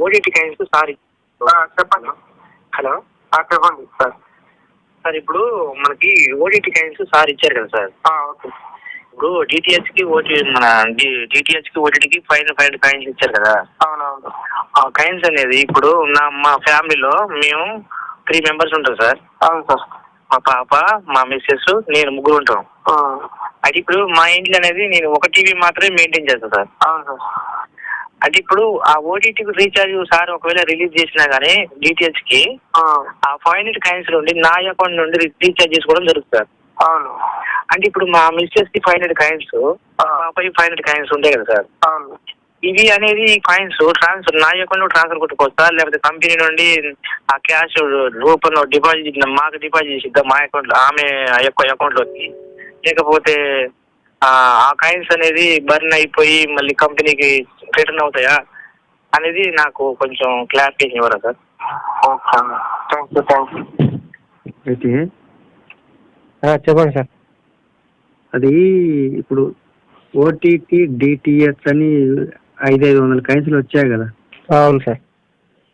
OTT coins sorry చెప్పండి. Hello చెప్పండి sir. Sir ఇప్పుడు మనకి ఓటీటీ కాయిన్స్ సార్ ఇచ్చారు కదా సార్. ఓకే. ఇప్పుడు డిటిహెచ్కి మన డిటిహెచ్కి ఓటీటీకి 500 కాయిన్స్ ఇచ్చారు కదా. అవునవును. ఆ కాయిన్స్ అనేది ఇప్పుడు మా ఫ్యామిలీలో మేము 3 మెంబర్స్ ఉంటాం సార్. అవును సార్. మా పాప, మా మిస్సెస్, నేను ముగ్గురు ఉంటాం. అది ఇప్పుడు మా ఇంట్లో అనేది నేను ఒక టీవీ మాత్రమే మెయింటైన్ చేస్తాను సార్. అవును సార్. అది ఇప్పుడు ఆ ఓటీటీకి రీఛార్జ్ సార్ ఒకవేళ రిలీజ్ చేసినా గానీ డిటిహెచ్కి ఆ 500 కాయిన్స్ నుండి నా అకౌంట్ నుండి రీఛార్జ్ చేసుకోవడం జరుగుతుంది సార్. అవును. అంటే ఇప్పుడు మా మిస్సెస్ కి 500 కాయిన్స్, పాపకి 500 కాయిన్స్ ఉంటాయి కదా సార్. అవును. ఇవి అనేది కాయిన్స్ ట్రాన్స్ఫర్ నా అకౌంట్ లో ట్రాన్స్ఫర్ కొట్టుకోవచ్చా, లేకపోతే కంపెనీ నుండి ఆ క్యాష్ రూపంలో డిపాజిట్ మాకు డిపాజిట్ చేసిద్దాం మా అకౌంట్ లో, ఆమె అకౌంట్ లోకి, లేకపోతే ఆ కాయిన్స్ అనేది బర్న్ అయిపోయి మళ్ళీ కంపెనీకి రిటర్న్ అవుతాయా అనేది నాకు కొంచెం క్లారిఫికేషన్ ఇవ్వరా సార్? Okay, thank you. అయితే చెప్పండి సార్. అది ఇప్పుడు ఓటీటీ డిటిహెచ్ అని 500 కాయిన్స్లు వచ్చాయి కదా. అవును సార్.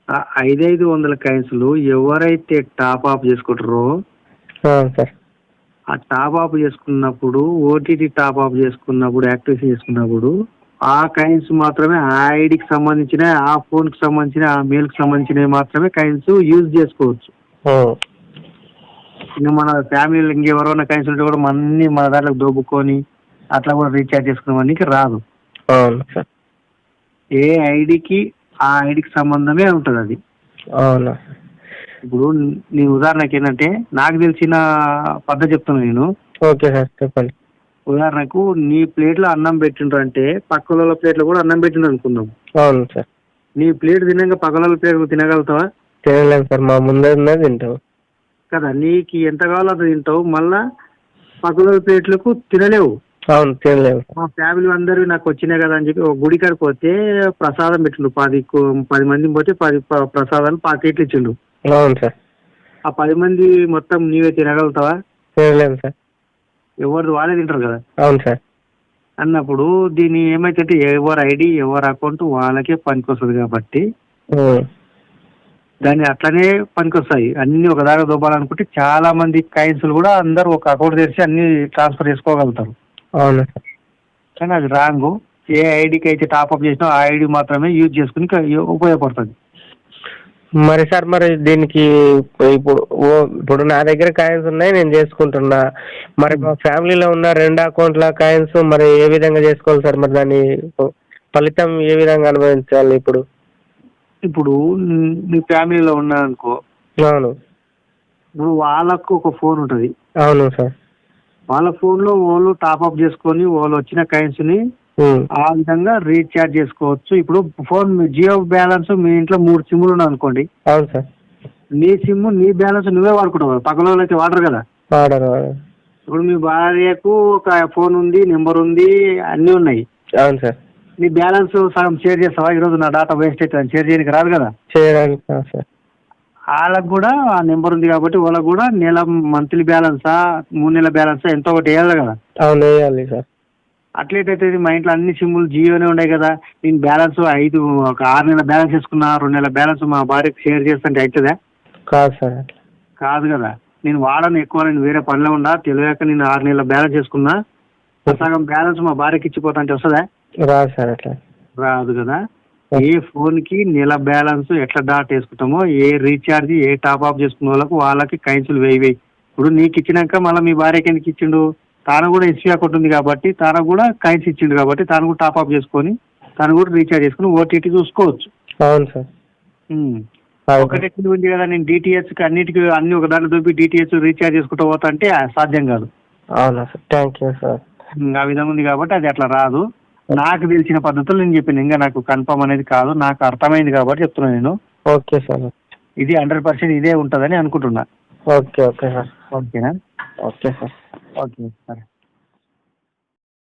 ఆ 500 కాయిన్స్లు ఎవరైతే టాప్ ఆఫ్ చేసుకుంటారో సార్, ఆ టాప్ ఆఫ్ చేసుకున్నప్పుడు, ఓటీటీ టాప్ ఆఫ్ చేసుకున్నప్పుడు, యాక్టివేషన్ చేసుకున్నప్పుడు ఆ కాయిన్స్ మాత్రమే ఆ ఐడికి సంబంధించిన, ఆ ఫోన్కి సంబంధించిన, ఆ మెయిల్కి సంబంధించినవి మాత్రమే కాయిన్స్ యూజ్ చేసుకోవచ్చు. ఇంకా మన ఫ్యామిలీలో ఇంకెవరైనా కాయిన్స్ ఉంటే కూడా మన దాంట్లో దోబుకొని అట్లా కూడా రీఛార్జ్ చేసుకునేవానికి రాదు. అవును సార్. ఏ ఐడికి ఆ ఐడికి సంబంధమే ఉంటుంది అది. అవునా. ఇప్పుడు నీ ఉదాహరణకి ఏంటంటే, నాకు తెలిసిన పద్ధతి చెప్తాను నేను. ఓకే సార్, చెప్పండి. ఉదాహరణకు నీ ప్లేట్లో అన్నం పెట్టిండ్రు అంటే పక్క వాళ్ళ ప్లేట్లో కూడా అన్నం పెట్టిండ్రు అనుకుందాం. అవును సార్. నీ ప్లేట్ తిన్నాక పక్క వాళ్ళ ప్లేట్ తినగలుగుతావా? తినలేము సార్, మా ముందే తింటావు కదా. నీకు ఎంత కావాలో అంత తింటావు, మళ్ళా పక్క వాళ్ళ ప్లేట్లకు తినలేవు. అవును, తినలేము. మా ఫ్యామిలీ అందరూ నాకు వచ్చినాయి కదా అని చెప్పి ఒక గుడి కాడికి పోతే ప్రసాదం పెట్టిండు. 10 మందిని పోతే 10 ప్రసాదాలు 10 ప్లేట్లు ఇచ్చిండు. అవును సార్. ఆ 10 మంది మొత్తం నీవే తినగలుగుతావా? తినలేము సార్. ఎవరిది వాళ్ళే తింటారు కదా. అవును సార్. అన్నప్పుడు దీన్ని ఏమైతే ఎవరి ఐడి ఎవరి అకౌంట్ వాళ్ళకే పనికొస్తుంది కాబట్టి దాన్ని అట్లనే పనికొస్తాయి. అన్ని ఒక దాకా దొబ్బాలనుకుంటే చాలా మంది కాయిన్స్లు కూడా అందరూ ఒక అకౌంట్ తెరిచి అన్ని ట్రాన్స్ఫర్ చేసుకోగలుగుతారు. అవును సార్. కానీ అది రాంగ్. ఏ ఐడికి అయితే టాప్అప్ చేసినా ఆ ఐడి మాత్రమే యూజ్ చేసుకుని ఉపయోగపడుతుంది. మరి సార్, మరి దీనికి ఇప్పుడు నా దగ్గర కాయిన్స్ ఉన్నాయి, నేను చేసుకుంటున్నా. మరి మా ఫ్యామిలీలో ఉన్న 2 అకౌంట్ల కాయిన్స్ మరి ఏ విధంగా చేసుకోవాలి సార్? మరి దాని ఫలితం ఏ విధంగా అనుభవించాలి? ఇప్పుడు నీ ఫ్యామిలీలో ఉన్నారనుకో. అవును. ఇప్పుడు వాళ్ళకు ఒక ఫోన్ ఉంటుంది. అవును సార్. వాళ్ళ ఫోన్లో వాళ్ళు టాప్అప్ చేసుకొని వాళ్ళు వచ్చిన కాయిన్స్ని ఆ విధంగా రీఛార్జ్ చేసుకోవచ్చు. ఇప్పుడు ఫోన్ జియో బ్యాలెన్స్ మీ ఇంట్లో 3 సిమ్లు ఉన్నాయి అనుకోండి. అవును సార్. నీ సిమ్ నీ బ్యాలెన్స్ నువ్వే వాడుకుంటావు కదా, పక్కన వాళ్ళు అయితే వాడరు కదా. ఇప్పుడు మీ భార్యకు ఒక ఫోన్ ఉంది, నెంబర్ ఉంది, అన్నీ ఉన్నాయి. అవును సార్. నీ బ్యాలెన్స్ సగం షేర్ చేస్తావా? ఈరోజు నా డేటా వేస్ట్ అవుతుంది, షేర్ చేయడానికి రాదు కదా. చేయడానికి సార్. వాళ్ళకు కూడా ఆ నెంబర్ ఉంది కాబట్టి వాళ్ళకు కూడా మంత్లీ బ్యాలెన్సా 3 నెలల బ్యాలెన్సా ఎంతో ఒకటి వేయాలి కదా. అవును, వేయాలి సార్. అట్లయితే మా ఇంట్లో అన్ని సిమ్లు జియోనే ఉన్నాయి కదా. నేను బ్యాలెన్స్ ఒక 6 నెలల బ్యాలెన్స్ వేసుకున్నా, 2 నెలల బ్యాలెన్స్ మా భార్యకి షేర్ చేస్తుంటే అవుతుందా? కాదు సార్. కాదు కదా. నేను వాడను ఎక్కువ, నేను వేరే పనిలో ఉన్నా, తెలియక నేను 6 నెలల బ్యాలెన్స్ వేసుకున్నా, సగం బ్యాలెన్స్ మా భార్యకి ఇచ్చిపోతా అంటే వస్తుందా? రాదు సార్. అట్లా రాదు కదా. ఏ ఫోన్కి నెల బ్యాలెన్స్ ఎట్లా డాట్ వేసుకుంటామో, ఏ రీఛార్జ్ ఏ టాప్అప్ చేసుకున్న వాళ్ళకి కాయిన్స్లు వేయి. ఇప్పుడు నీకు ఇచ్చినాక మళ్ళీ మీ భార్యకి ఎందుకు ఇచ్చిండు? తాను కూడా ఎస్బీ అకౌంట్ ఉంది కాబట్టి తాను కూడా కాయిన్స్ ఇచ్చిండు కాబట్టి తాను కూడా టాప్అప్ చేసుకొని తాను కూడా రీఛార్జ్ చేసుకుని ఓటీటీ చూసుకోవచ్చు. అవును సార్. ఒకటి ఉంది కదా, నేను డిటిహెచ్కి అన్ని ఒక దాంట్లో దొరికి డిటిహెచ్ రీఛార్జ్ చేసుకుంటూ పోతా అంటే సాధ్యం కాదు. అవునా సార్. Thank you sir. ఆ విధంగా ఉంది కాబట్టి అది అట్లా రాదు. నాకు తెలిసిన పద్ధతులు నేను చెప్పాను. ఇంకా నాకు కన్ఫర్మ్ అనేది కాదు, నాకు అర్థమైంది కాబట్టి చెప్తున్నాను నేను. Okay sir. ఇది 100% ఇదే ఉంటుందని అనుకుంటున్నా. Okay sir. ఓకేనా? Okay sir. ఓకే సరే.